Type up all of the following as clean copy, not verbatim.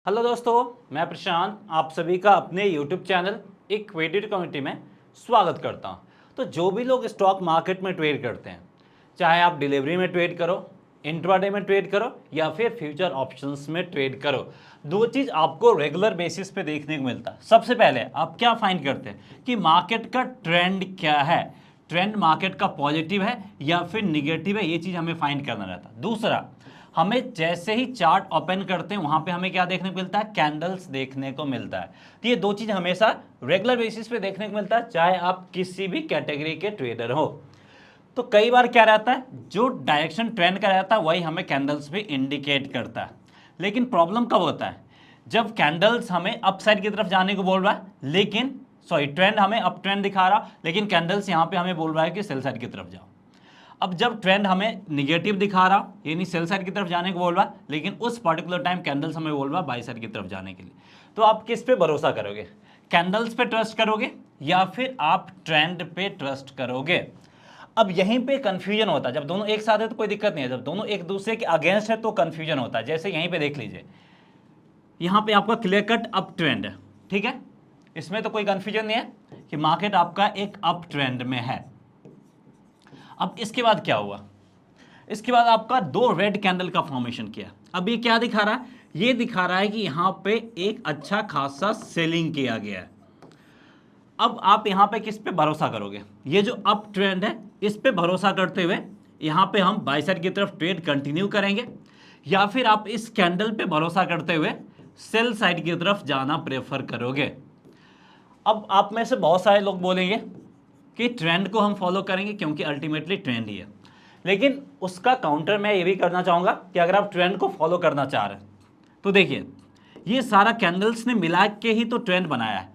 Hello दोस्तों, मैं प्रशांत आप सभी का अपने यूट्यूब चैनल इक्विटी कम्युनिटी में स्वागत करता हूं। तो जो भी लोग स्टॉक मार्केट में ट्रेड करते हैं, चाहे आप डिलीवरी में ट्रेड करो, इंट्राडे में ट्रेड करो या फिर फ्यूचर ऑप्शंस में ट्रेड करो, दो चीज़ आपको रेगुलर बेसिस पे देखने को मिलता है। सबसे पहले आप क्या फाइंड करते हैं कि मार्केट का ट्रेंड क्या है, ट्रेंड मार्केट का पॉजिटिव है या फिर निगेटिव है, ये चीज़ हमें फाइंड करना रहता है। दूसरा, हमें जैसे ही चार्ट ओपन करते हैं वहां पे हमें क्या देखने को मिलता है, कैंडल्स देखने को मिलता है। तो ये दो चीज हमेशा रेगुलर बेसिस पे देखने को मिलता है, चाहे आप किसी भी कैटेगरी के ट्रेडर हो। तो कई बार क्या रहता है, जो डायरेक्शन ट्रेंड का रहता है वही हमें कैंडल्स भी इंडिकेट करता है। लेकिन प्रॉब्लम कब होता है, जब कैंडल्स हमें अप साइड की तरफ जाने को बोल रहा है, लेकिन ट्रेंड हमें अप ट्रेंड दिखा रहा, लेकिन कैंडल्स यहाँ पे हमें बोल रहा है कि सेल साइड की तरफ जाओ। अब जब ट्रेंड हमें निगेटिव दिखा रहा, यानी सेल साइड की तरफ जाने को बोल रहा, लेकिन उस पर्टिकुलर टाइम कैंडल्स हमें बोल रहा बाई साइड की तरफ जाने के लिए, तो आप किस पे भरोसा करोगे, कैंडल्स पे ट्रस्ट करोगे या फिर आप ट्रेंड पे ट्रस्ट करोगे। अब यहीं पे कंफ्यूजन होता है। जब दोनों एक साथ है तो कोई दिक्कत नहीं है, जब दोनों एक दूसरे के अगेंस्ट है तो कंफ्यूजन होता है। जैसे यहीं पे देख लीजिए, यहाँ पे आपका क्लियर कट अप ट्रेंड है, ठीक है, इसमें तो कोई कंफ्यूजन नहीं है कि मार्केट आपका एक अप ट्रेंड में है। अब इसके बाद क्या हुआ, इसके बाद आपका दो रेड कैंडल का फॉर्मेशन किया। अब ये क्या दिखा रहा है, ये दिखा रहा है कि यहां पे एक अच्छा खासा सेलिंग किया गया है। अब आप यहां पे किस पे भरोसा करोगे, ये जो अप ट्रेंड है इस पे भरोसा करते हुए यहां पे हम बाय साइड की तरफ ट्रेड कंटिन्यू करेंगे, या फिर आप इस कैंडल पे भरोसा करते हुए सेल साइड की तरफ जाना प्रेफर करोगे। अब आप में से बहुत सारे लोग बोलेंगे कि ट्रेंड को हम फॉलो करेंगे क्योंकि अल्टीमेटली ट्रेंड ही है। लेकिन उसका काउंटर मैं ये भी करना चाहूँगा कि अगर आप ट्रेंड को फॉलो करना चाह रहे हैं तो देखिए, ये सारा कैंडल्स ने मिला के ही तो ट्रेंड बनाया है।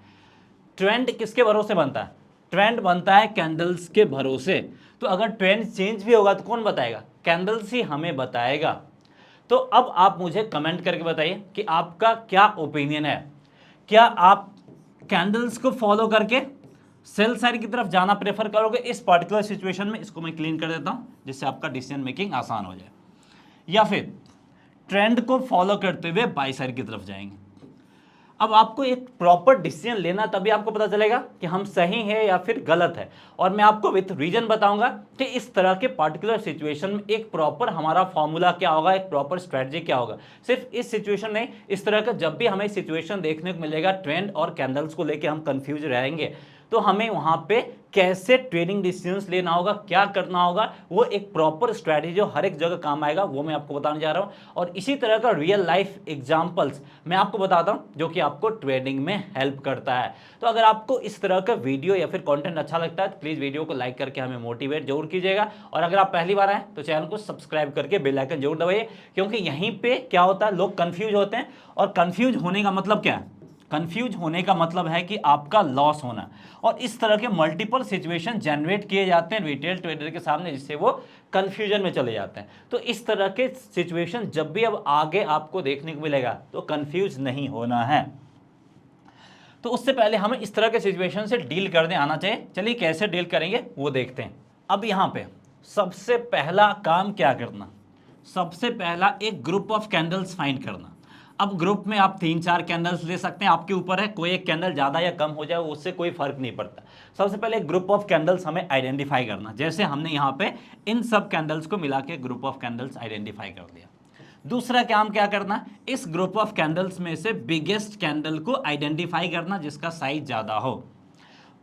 ट्रेंड किसके भरोसे बनता है, ट्रेंड बनता है कैंडल्स के भरोसे। तो अगर ट्रेंड चेंज भी होगा तो कौन बताएगा, कैंडल्स ही हमें बताएगा। तो अब आप मुझे कमेंट करके बताइए कि आपका क्या ओपिनियन है, क्या आप कैंडल्स को फॉलो करके सेल साइड की तरफ जाना प्रेफर करोगे इस पर्टिकुलर सिचुएशन में। इसको मैं क्लीन कर देता हूं जिससे आपका डिसीजन मेकिंग आसान हो जाए, या फिर ट्रेंड को फॉलो करते हुए बाई साइड की तरफ जाएंगे। अब आपको एक प्रॉपर डिसीजन लेना, तभी आपको पता चलेगा कि हम सही है या फिर गलत है। और मैं आपको विथ रीजन बताऊंगा कि इस तरह के पार्टिकुलर सिचुएशन में एक प्रॉपर हमारा फॉर्मूला क्या होगा, एक प्रॉपर स्ट्रेटजी क्या होगा। सिर्फ इस सिचुएशन नहीं, इस तरह का जब भी हमें सिचुएशन देखने को मिलेगा ट्रेंड और कैंडल्स को लेकर हम कंफ्यूज रहेंगे, तो हमें वहां पे कैसे ट्रेडिंग डिसीजंस लेना होगा, क्या करना होगा, वो एक प्रॉपर स्ट्रैटेजी जो हर एक जगह काम आएगा वो मैं आपको बताने जा रहा हूं। और इसी तरह का रियल लाइफ एग्जांपल्स मैं आपको बताता हूं जो कि आपको ट्रेडिंग में हेल्प करता है। तो अगर आपको इस तरह का वीडियो या फिर कंटेंट अच्छा लगता है तो प्लीज वीडियो को लाइक करके हमें मोटिवेट जरूर कीजिएगा। और अगर आप पहली बार आए तो चैनल को सब्सक्राइब करके बेल आइकन जरूर दबाइए, क्योंकि यहीं पे क्या होता है, लोग कंफ्यूज होते हैं। और कंफ्यूज होने का मतलब क्या है, कंफ्यूज होने का मतलब है कि आपका लॉस होना। और इस तरह के मल्टीपल सिचुएशन जनरेट किए जाते हैं रिटेल ट्रेडर के सामने, जिससे वो कंफ्यूजन में चले जाते हैं। तो इस तरह के सिचुएशन जब भी अब आगे आपको देखने को मिलेगा तो कंफ्यूज नहीं होना है। तो उससे पहले हमें इस तरह के सिचुएशन से डील करने आना चाहिए। चलिए कैसे डील करेंगे वो देखते हैं। अब यहाँ पे सबसे पहला काम क्या करना, सबसे पहला एक ग्रुप ऑफ कैंडल्स फाइंड करना। अब ग्रुप में आप 3-4 कैंडल्स ले सकते हैं, आपके ऊपर है, कोई एक कैंडल ज़्यादा या कम हो जाए उससे कोई फर्क नहीं पड़ता। सबसे पहले एक ग्रुप ऑफ कैंडल्स हमें आइडेंटिफाई करना, जैसे हमने यहाँ पे इन सब कैंडल्स को मिला के ग्रुप ऑफ कैंडल्स आइडेंटिफाई कर दिया। दूसरा काम क्या करना, इस ग्रुप ऑफ कैंडल्स में से बिगेस्ट कैंडल को आइडेंटिफाई करना जिसका साइज ज़्यादा हो।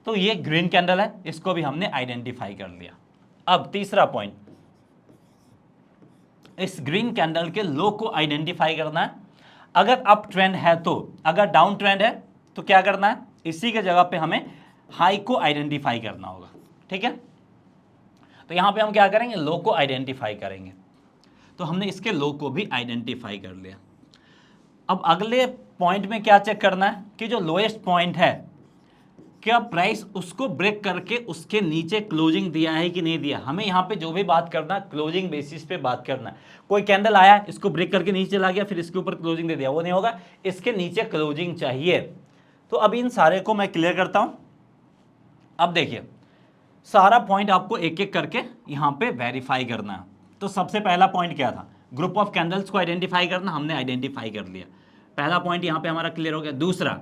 तो ये ग्रीन कैंडल है, इसको भी हमने आइडेंटिफाई कर लिया। अब तीसरा पॉइंट, इस ग्रीन कैंडल के लो को आइडेंटिफाई करना है। अगर अप ट्रेंड है तो, अगर डाउन ट्रेंड है तो क्या करना है, इसी के जगह पे हमें हाई को आइडेंटिफाई करना होगा, ठीक है। तो यहां पे हम क्या करेंगे, लो को आइडेंटिफाई करेंगे। तो हमने इसके लो को भी आइडेंटिफाई कर लिया। अब अगले पॉइंट में क्या चेक करना है कि जो लोएस्ट पॉइंट है, क्या प्राइस उसको ब्रेक करके उसके नीचे क्लोजिंग दिया है कि नहीं दिया। हमें यहाँ पे जो भी बात करना है क्लोजिंग बेसिस पे बात करना है। कोई कैंडल आया, इसको ब्रेक करके नीचे चला गया, फिर इसके ऊपर क्लोजिंग दे दिया, वो नहीं होगा, इसके नीचे क्लोजिंग चाहिए। तो अब इन सारे को मैं क्लियर करता हूं। अब देखिए, सारा पॉइंट आपको एक एक करके यहाँ पे वेरीफाई करना है। तो सबसे पहला पॉइंट क्या था, ग्रुप ऑफ कैंडल्स को आइडेंटिफाई करना, हमने आइडेंटिफाई कर लिया। पहला पॉइंट यहाँ पे हमारा क्लियर हो गया। दूसरा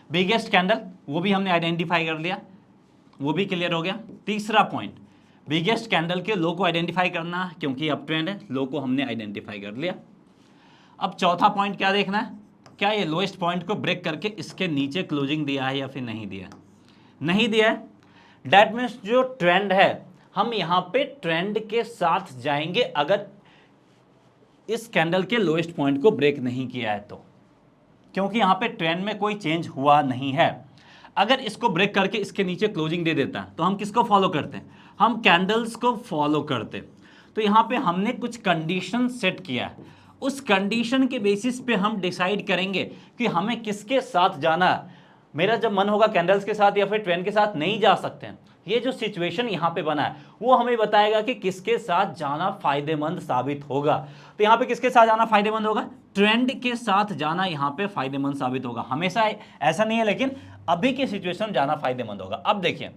बिगेस्ट कैंडल, वो भी हमने आइडेंटिफाई कर लिया, वो भी क्लियर हो गया। तीसरा पॉइंट बिगेस्ट कैंडल के लो को आइडेंटिफाई करना, क्योंकि अप ट्रेंड है, लो को हमने आइडेंटिफाई कर लिया। अब चौथा पॉइंट क्या देखना है, क्या ये लोएस्ट पॉइंट को ब्रेक करके इसके नीचे क्लोजिंग दिया है या फिर नहीं दिया, नहीं दिया है। दैट मीन्स जो ट्रेंड है हम यहाँ पे ट्रेंड के साथ जाएंगे अगर इस कैंडल के लोएस्ट पॉइंट को ब्रेक नहीं किया है तो, क्योंकि यहाँ पे ट्रेंड में कोई चेंज हुआ नहीं है। अगर इसको ब्रेक करके इसके नीचे क्लोजिंग दे देता है तो हम किसको फॉलो करते हैं, हम कैंडल्स को फॉलो करते। तो यहाँ पे हमने कुछ कंडीशन सेट किया है, उस कंडीशन के बेसिस पे हम डिसाइड करेंगे कि हमें किसके साथ जाना है। मेरा जब मन होगा कैंडल्स के साथ या फिर ट्रेंड के साथ नहीं जा सकते हैं। ये जो सिचुएशन यहाँ पे बना है वो हमें बताएगा कि किसके साथ जाना फायदेमंद साबित होगा। तो यहाँ पे किसके साथ जाना फायदेमंद होगा, ट्रेंड के साथ जाना यहाँ पे फायदेमंद साबित होगा। हमेशा ऐसा नहीं है, लेकिन अभी की सिचुएशन जाना फायदेमंद होगा। अब देखिए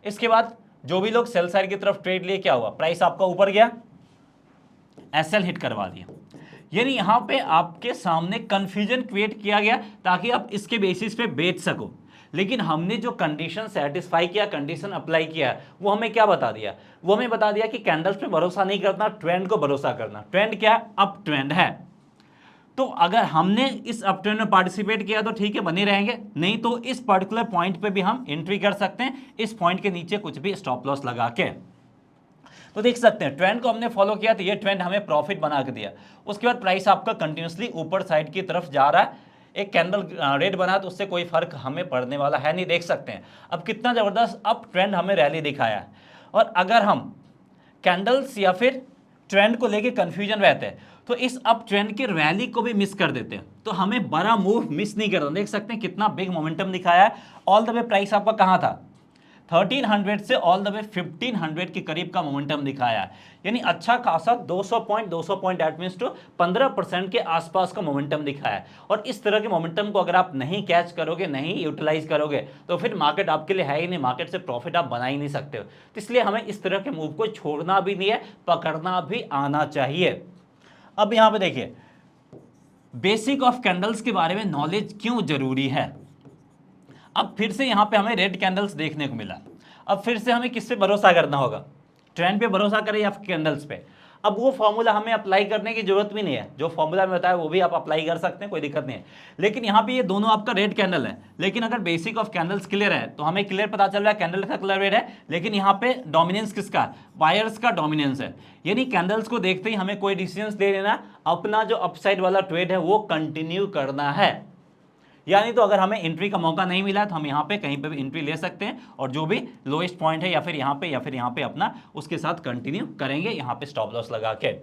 इसके बाद जो भी लोग सेल साइड की तरफ ट्रेड लिए, क्या हुआ, प्राइस आपका ऊपर गया, एसएल हिट करवा दिया, यानी यहां पे आपके सामने कंफ्यूजन क्रिएट किया गया ताकि आप इसके बेसिस पे बेच सको। लेकिन हमने जो कंडीशन सेटिस्फाई किया, कंडीशन अप्लाई किया, वो हमें क्या बता दिया, वो हमें बता दिया कि कैंडल्स पे भरोसा नहीं करना, ट्रेंड को भरोसा करना। ट्रेंड क्या है, अप ट्रेंड है। तो अगर हमने इस अप ट्रेंड में पार्टिसिपेट किया तो ठीक है, बने रहेंगे, नहीं तो इस पर्टिकुलर पॉइंट पे भी हम एंट्री कर सकते हैं, इस पॉइंट के नीचे कुछ भी स्टॉप लॉस लगा के। तो देख सकते हैं ट्रेंड को हमने फॉलो किया तो ये ट्रेंड हमें प्रॉफिट बना के दिया। उसके बाद प्राइस आपका कंटिन्यूसली ऊपर साइड की तरफ जा रहा है, एक कैंडल रेड बना तो उससे कोई फर्क हमें पड़ने वाला है नहीं। देख सकते हैं अब कितना जबरदस्त अप ट्रेंड हमें रैली दिखाया है। और अगर हम कैंडल्स या फिर ट्रेंड को लेके कंफ्यूजन रहते हैं तो इस अप ट्रेंड की रैली को भी मिस कर देते हैं, तो हमें बड़ा मूव मिस नहीं करना। देख सकते हैं कितना बिग मोमेंटम दिखाया है। ऑल द वे प्राइस आपका कहाँ था, 1300 से ऑल द वे 1500 के करीब का मोमेंटम दिखाया है, यानी अच्छा खासा 200 पॉइंट एट मीन्स टू 15% के आसपास का मोमेंटम दिखाया है। और इस तरह के मोमेंटम को अगर आप नहीं कैच करोगे, नहीं यूटिलाइज करोगे, तो फिर मार्केट आपके लिए है ही नहीं, मार्केट से प्रॉफिट आप बना ही नहीं सकते हो। तो इसलिए हमें इस तरह के मूव को छोड़ना भी नहीं है, पकड़ना भी आना चाहिए। अब यहाँ पे देखिए बेसिक ऑफ कैंडल्स के बारे में नॉलेज क्यों जरूरी है। अब फिर से यहाँ पे हमें रेड कैंडल्स देखने को मिला। अब फिर से हमें किस पे भरोसा करना होगा, ट्रेंड पे भरोसा करें या कैंडल्स पे। अब वो फॉर्मूला हमें अप्लाई करने की जरूरत भी नहीं है, जो फॉर्मूला में बताया वो भी आप अप्लाई कर सकते हैं, कोई दिक्कत नहीं है। लेकिन यहाँ पे ये दोनों आपका रेड कैंडल है, लेकिन अगर बेसिक ऑफ कैंडल्स क्लियर है तो हमें क्लियर पता चल रहा है कैंडल का कलर रेड है, लेकिन यहाँ पे डोमिनेंस किसका, बायर्स का डोमिनेंस है। यानी कैंडल्स को देखते ही हमें कोई डिसीजन ले लेना, अपना जो अपसाइड वाला ट्रेड है वो कंटिन्यू करना है। यानी तो अगर हमें एंट्री का मौका नहीं मिला तो हम यहाँ पे कहीं पे भी एंट्री ले सकते हैं, और जो भी लोएस्ट पॉइंट है या फिर यहाँ पे अपना उसके साथ कंटिन्यू करेंगे, यहाँ पे स्टॉप लॉस लगा के।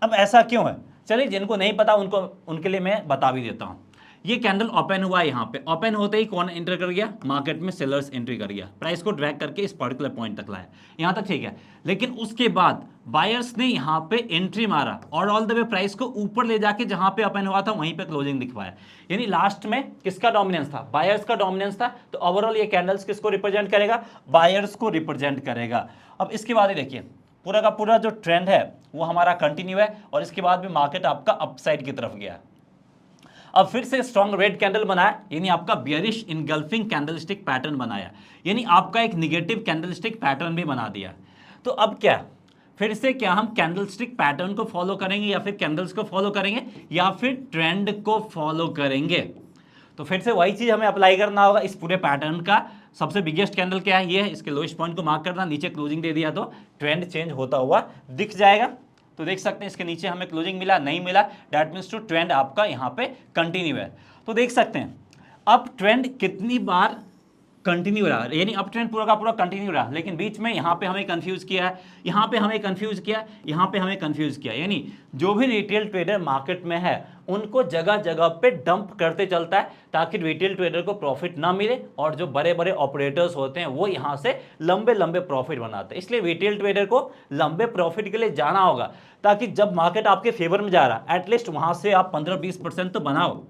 अब ऐसा क्यों है, चलिए जिनको नहीं पता उनके लिए मैं बता भी देता हूँ। ये कैंडल ओपन हुआ है, यहाँ पे ओपन होते ही कौन एंटर कर गया, मार्केट में सेलर्स एंट्री कर गया, प्राइस को ड्रैग करके इस पर्टिकुलर पॉइंट तक लाया, यहाँ तक ठीक है। लेकिन उसके बाद बायर्स ने यहाँ पे एंट्री मारा और ऑल द वे प्राइस को ऊपर ले जाके जहाँ पे ओपन हुआ था वहीं पे क्लोजिंग दिखवाया। यानी लास्ट में किसका डोमिनेंस था, बायर्स का डोमिनेंस था। तो ओवरऑल ये कैंडल्स किसको रिप्रेजेंट करेगा, बायर्स को रिप्रेजेंट करेगा। अब इसके बाद देखिए पूरा का पूरा जो ट्रेंड है वो हमारा कंटिन्यू है, और इसके बाद भी मार्केट आपका अपसाइड की तरफ गया। अब फिर से स्ट्रॉन्ग रेड कैंडल बनाया, यानी आपका बियरिश इनगल्फिंग कैंडलस्टिक पैटर्न बनाया, यानी आपका एक निगेटिव कैंडलस्टिक पैटर्न भी बना दिया। तो अब क्या, फिर से क्या हम कैंडलस्टिक पैटर्न को फॉलो करेंगे या फिर कैंडल्स को फॉलो करेंगे या फिर ट्रेंड को फॉलो करेंगे। तो फिर से वही चीज हमें अप्लाई करना होगा इस पूरे पैटर्न का। सबसे बिगेस्ट कैंडल क्या है, ये है, इसके लोएस्ट पॉइंट को मार्क करना, नीचे क्लोजिंग दे दिया तो ट्रेंड चेंज होता हुआ दिख जाएगा। तो देख सकते हैं इसके नीचे हमें क्लोजिंग मिला, नहीं मिला, दैट मीन्स टू ट्रेंड आपका यहाँ पे कंटिन्यू है। तो देख सकते हैं अब ट्रेंड कितनी बार कंटिन्यू रहा, यानी अप ट्रेंड पूरा का पूरा कंटिन्यू रहा, लेकिन बीच में यहाँ पे हमें कंफ्यूज किया है, यहाँ पे हमें कंफ्यूज किया, यहाँ पे हमें कंफ्यूज किया। यानी जो भी रिटेल ट्रेडर मार्केट में है उनको जगह जगह पे डंप करते चलता है ताकि रिटेल ट्रेडर को प्रॉफिट ना मिले, और जो बड़े बड़े ऑपरेटर्स होते हैं वो यहाँ से लंबे लंबे प्रॉफिट बनाते हैं। इसलिए रिटेल ट्रेडर को लंबे प्रॉफिट के लिए जाना होगा, ताकि जब मार्केट आपके फेवर में जा रहा है एटलीस्ट वहाँ से आप 15-20% तो बनाओ,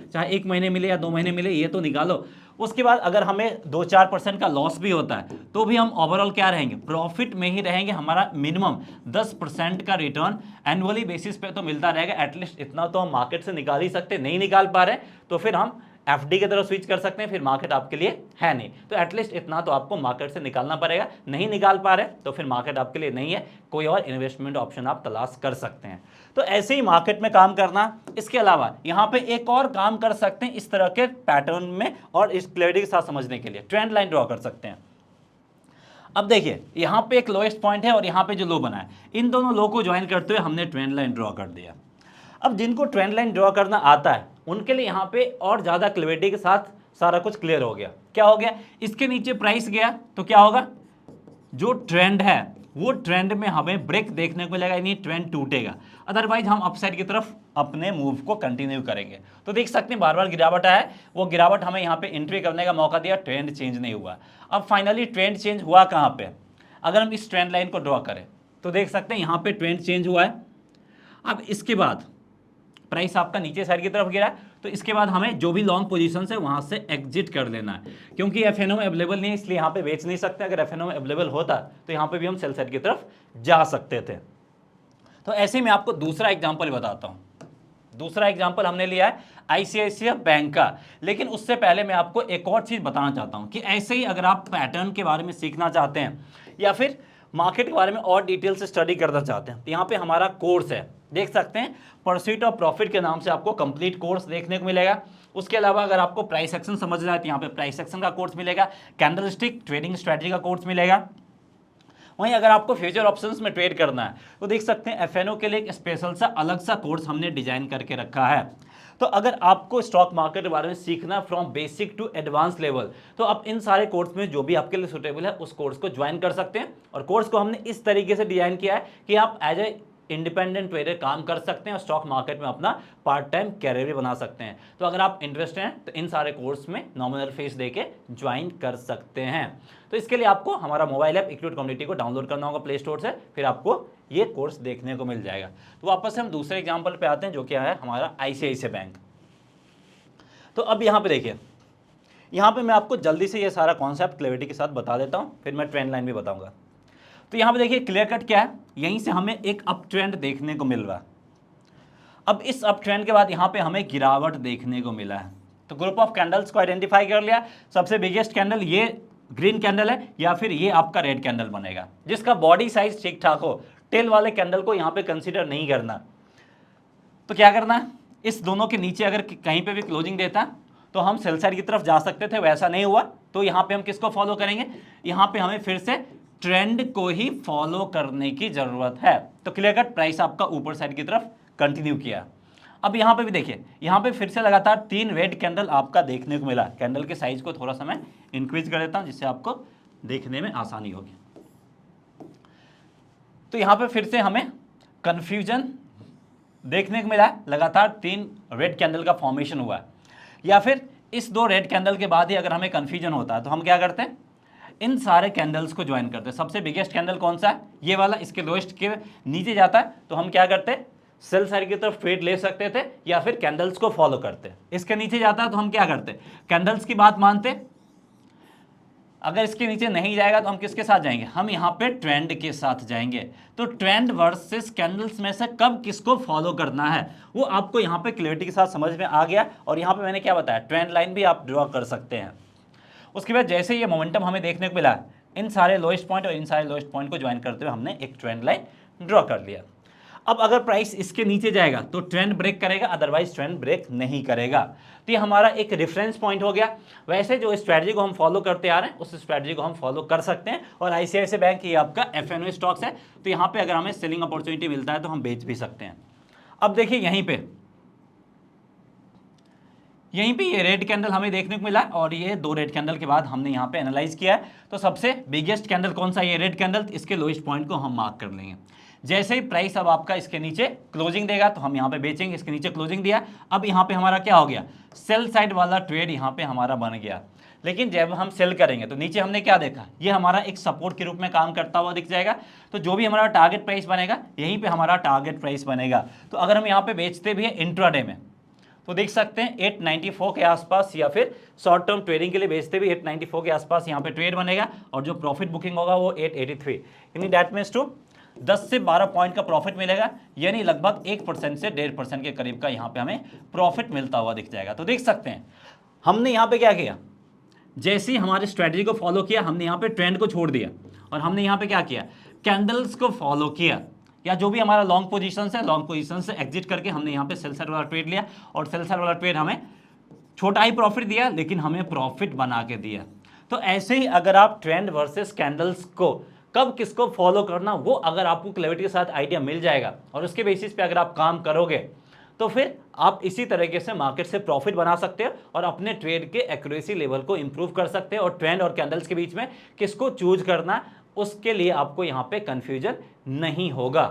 चाहे 1 महीने मिले या 2 महीने मिले, ये तो निकालो। उसके बाद अगर हमें 2-4% का लॉस भी होता है तो भी हम ओवरऑल क्या रहेंगे, प्रॉफिट में ही रहेंगे। हमारा मिनिमम 10% का रिटर्न एनुअली बेसिस पे तो मिलता रहेगा। एटलीस्ट इतना तो हम मार्केट से निकाल ही सकते, नहीं निकाल पा रहे तो फिर हम एफडी की तरफ स्विच कर सकते हैं, फिर मार्केट आपके लिए है नहीं, तो एटलीस्ट इतना तो आपको मार्केट से निकालना पड़ेगा। नहीं निकाल पा रहे तो फिर मार्केट आपके लिए नहीं है, कोई और इन्वेस्टमेंट ऑप्शन आप तलाश कर सकते हैं। तो ऐसे ही मार्केट में काम करना। इसके अलावा यहाँ पे एक और काम कर सकते हैं इस तरह के पैटर्न में, और इस क्लैरिटी के साथ समझने के लिए ट्रेंड लाइन ड्रॉ कर सकते हैं। अब देखिए यहाँ पे एक लोएस्ट पॉइंट है और यहाँ पे जो लो बना है, इन दोनों लो को ज्वाइन करते हुए हमने ट्रेंड लाइन ड्रॉ कर दिया। अब जिनको ट्रेंड लाइन ड्रॉ करना आता है उनके लिए यहाँ पे और ज़्यादा क्लैरिटी के साथ सारा कुछ क्लियर हो गया। क्या हो गया, इसके नीचे प्राइस गया तो क्या होगा, जो ट्रेंड है वो ट्रेंड में हमें ब्रेक देखने को मिलेगा, यानी ट्रेंड टूटेगा, अदरवाइज हम अपसाइड की तरफ अपने मूव को कंटिन्यू करेंगे। तो देख सकते हैं बार बार गिरावट आया, वो गिरावट हमें यहाँ पे एंट्री करने का मौका दिया, ट्रेंड चेंज नहीं हुआ। अब फाइनली ट्रेंड चेंज हुआ कहाँ पे, अगर हम इस ट्रेंड लाइन को ड्रॉ करें तो देख सकते हैं यहाँ पे ट्रेंड चेंज हुआ है। अब इसके बाद प्राइस आपका नीचे साइड की तरफ गिरा, तो इसके बाद हमें जो भी लॉन्ग पोजीशन है वहां से एग्जिट कर लेना है, क्योंकि एफएनओ में अवेलेबल नहीं है इसलिए यहाँ पे बेच नहीं सकते। अगर एफएनओ में अवेलेबल होता तो यहाँ पे भी हम सेल साइड की तरफ जा सकते थे। तो ऐसे ही मैं आपको दूसरा एग्जाम्पल बताता हूँ। दूसरा एग्जाम्पल हमने लिया है आईसीआईसीआई बैंक का, लेकिन उससे पहले मैं आपको एक और चीज़ बताना चाहता हूँ कि ऐसे ही अगर आप पैटर्न के बारे में सीखना चाहते हैं या फिर मार्केट के बारे में और डिटेल से स्टडी करना चाहते हैं तो यहाँ पे हमारा कोर्स है, देख सकते हैं परस्यूट ऑफ प्रॉफिट के नाम से आपको कंप्लीट कोर्स देखने को मिलेगा। उसके अलावा अगर आपको प्राइस एक्शन समझना है तो यहाँ पे प्राइस एक्शन का कोर्स मिलेगा, कैंडलस्टिक ट्रेडिंग स्ट्रेटजी का कोर्स मिलेगा। वहीं अगर आपको फ्यूचर ऑप्शंस में ट्रेड करना है तो देख सकते हैं एफएनओ के लिए एक स्पेशल सा अलग सा कोर्स हमने डिजाइन करके रखा है। तो अगर आपको स्टॉक मार्केट के बारे में सीखना from basic to advance level, तो आप इन सारे कोर्स में जो भी आपके लिए सुटेबल है उस कोर्स को ज्वाइन कर सकते हैं। और कोर्स को हमने इस तरीके से डिजाइन किया है कि आप एज ए इंडिपेंडेंट ट्रेडर काम कर सकते हैं और स्टॉक मार्केट में अपना पार्ट टाइम कैरियर भी बना सकते हैं। तो अगर आप इंटरेस्टेड हैं तो इन सारे कोर्स में नॉमिनल फीस देके ज्वाइन कर सकते हैं। तो इसके लिए आपको हमारा मोबाइल ऐप इक्विटी कम्युनिटी को डाउनलोड करना होगा प्ले स्टोर से, फिर आपको ये कोर्स देखने को मिल जाएगा। तो वापस से हम दूसरे एग्जाम्पल पे आते हैं जो क्या है हमारा आईसीआईसीआई बैंक। तो अब यहाँ पे देखिए, यहाँ पे मैं आपको जल्दी से ये सारा कॉन्सेप्ट क्लैरिटी के साथ बता देता हूँ, फिर मैं ट्रेंड लाइन भी बताऊँगा। तो यहाँ पे देखिए क्लियर कट क्या है, यहीं से हमें एक अप ट्रेंड देखने को मिल रहा है। अब इस अप ट्रेंड के बाद यहाँ पे हमें गिरावट देखने को मिला है। तो ग्रुप ऑफ कैंडल्स को आइडेंटिफाई कर लिया, सबसे बिगेस्ट कैंडल ये ग्रीन कैंडल है या फिर ये आपका रेड कैंडल बनेगा, जिसका बॉडी साइज ठीक ठाक हो। टेल वाले कैंडल को यहाँ पे कंसिडर नहीं करना। तो क्या करना है, इस दोनों के नीचे अगर कहीं पे भी क्लोजिंग देता तो हम सेल साइड की तरफ जा सकते थे, वैसा नहीं हुआ तो यहाँ पे हम किसको फॉलो करेंगे, यहाँ पे हमें फिर से ट्रेंड को ही फॉलो करने की जरूरत है। तो क्लियर कट प्राइस आपका ऊपर साइड की तरफ कंटिन्यू किया। अब यहाँ पे भी देखिए, यहाँ पे फिर से लगातार 3 रेड कैंडल आपका देखने को मिला। कैंडल के साइज को थोड़ा सा मैं इंक्रीज कर देता हूँ जिससे आपको देखने में आसानी होगी। तो यहाँ पे फिर से हमें कंफ्यूजन देखने को मिला है, लगातार 3 रेड कैंडल का फॉर्मेशन हुआ है। या फिर इस 2 रेड कैंडल के बाद ही अगर हमें कंफ्यूजन होता है तो हम क्या करते हैं, इन सारे कैंडल्स को ज्वाइन करते हैं। सबसे बिगेस्ट कैंडल कौन सा है, ये वाला, इसके लोएस्ट के नीचे जाता है तो हम क्या करते हैं, सेल साइड की तरफ ट्रेड ले सकते थे या फिर कैंडल्स को फॉलो करते। इसके नीचे जाता है तो हम क्या करते, कैंडल्स की बात मानते। अगर इसके नीचे नहीं जाएगा तो हम किसके साथ जाएंगे, हम यहाँ पे ट्रेंड के साथ जाएंगे। तो ट्रेंड वर्सेस कैंडल्स में से कब किसको फॉलो करना है वो आपको यहाँ पे क्लियरिटी के साथ समझ में आ गया। और यहाँ पे मैंने क्या बताया, ट्रेंड लाइन भी आप ड्रॉ कर सकते हैं। उसके बाद जैसे ये मोमेंटम हमें देखने को मिला, इन सारे लोएस्ट पॉइंट और इन सारे लोएस्ट पॉइंट को ज्वाइन करते हुए हमने एक ट्रेंड लाइन ड्रॉ कर लिया। अब अगर प्राइस इसके नीचे जाएगा तो ट्रेंड ब्रेक करेगा, अदरवाइज ट्रेंड ब्रेक नहीं करेगा। तो ये हमारा एक रेफरेंस पॉइंट हो गया। वैसे जो स्ट्रैटेजी को हम फॉलो करते आ रहे हैं उस स्ट्रैटेजी को हम फॉलो कर सकते हैं। और आईसीआईसीआई बैंक ये आपका एफएनओ स्टॉक्स है, तो यहाँ पे अगर हमें सेलिंग अपॉर्चुनिटी मिलता है तो हम बेच भी सकते हैं। अब देखिए यहीं पे ये रेड कैंडल हमें देखने को मिला और ये 2 रेड कैंडल के बाद हमने यहाँ पे एनालाइज किया है। तो सबसे बिगेस्ट कैंडल कौन सा, ये रेड कैंडल, इसके लोएस्ट पॉइंट को हम मार्क कर लेंगे। जैसे ही प्राइस अब आपका इसके नीचे क्लोजिंग देगा तो हम यहाँ पे बेचेंगे। इसके नीचे क्लोजिंग दिया, अब यहाँ पे हमारा क्या हो गया, सेल साइड वाला ट्रेड यहाँ पे हमारा बन गया। लेकिन जब हम सेल करेंगे तो नीचे हमने क्या देखा, ये हमारा एक सपोर्ट के रूप में काम करता हुआ दिख जाएगा। तो जो भी हमारा टारगेट प्राइस बनेगा यहीं पे हमारा टारगेट प्राइस बनेगा। तो अगर हम यहाँ पे बेचते भी हैं इंट्राडे में तो देख सकते हैं 894 के आसपास, या फिर शॉर्ट टर्म ट्रेडिंग के लिए बेचते भी 894 के आसपास यहाँ पे ट्रेड बनेगा, और जो प्रॉफिट बुकिंग होगा वो 883, यानी दैट मीन्स टू 10 से 12 पॉइंट का प्रॉफिट मिलेगा, यानी लगभग 1% से 1.5% के करीब का यहाँ पे हमें प्रॉफिट मिलता हुआ दिख जाएगा। तो देख सकते हैं हमने यहाँ पे क्या किया, जैसे ही हमारे स्ट्रेटजी को फॉलो किया, हमने यहाँ पे ट्रेंड को छोड़ दिया और हमने यहाँ पे क्या किया, कैंडल्स को फॉलो किया, या जो भी हमारा लॉन्ग पोजीशन है, लॉन्ग पोजीशन से एग्जिट करके हमने यहाँ पे सेल साइड वाला ट्रेड लिया, और सेल साइड वाला ट्रेड हमें छोटा ही प्रॉफिट दिया, लेकिन हमें प्रॉफिट बना के दिया। तो ऐसे ही अगर आप ट्रेंड वर्सेस कैंडल्स को कब किसको फॉलो करना, वो अगर आपको क्लैरिटी के साथ आइडिया मिल जाएगा और उसके बेसिस पे अगर आप काम करोगे, तो फिर आप इसी तरीके से मार्केट से प्रॉफिट बना सकते हो और अपने ट्रेड के एक्यूरेसी लेवल को इंप्रूव कर सकते हो। और ट्रेंड और कैंडल्स के बीच में किसको चूज करना, उसके लिए आपको यहाँ पे कंफ्यूजन नहीं होगा।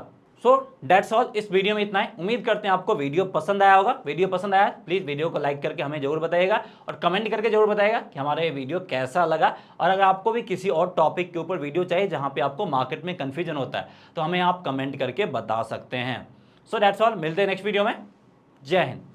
सो दैट्स ऑल, इस वीडियो में इतना है। उम्मीद करते हैं आपको वीडियो पसंद आया होगा। वीडियो पसंद आया प्लीज़ वीडियो को लाइक करके हमें जरूर बताइएगा, और कमेंट करके जरूर बताइएगा कि हमारा ये वीडियो कैसा लगा। और अगर आपको भी किसी और टॉपिक के ऊपर वीडियो चाहिए जहाँ पे आपको मार्केट में कन्फ्यूजन होता है, तो हमें आप कमेंट करके बता सकते हैं। सो दैट्स ऑल, मिलते हैं नेक्स्ट वीडियो में। जय हिंद।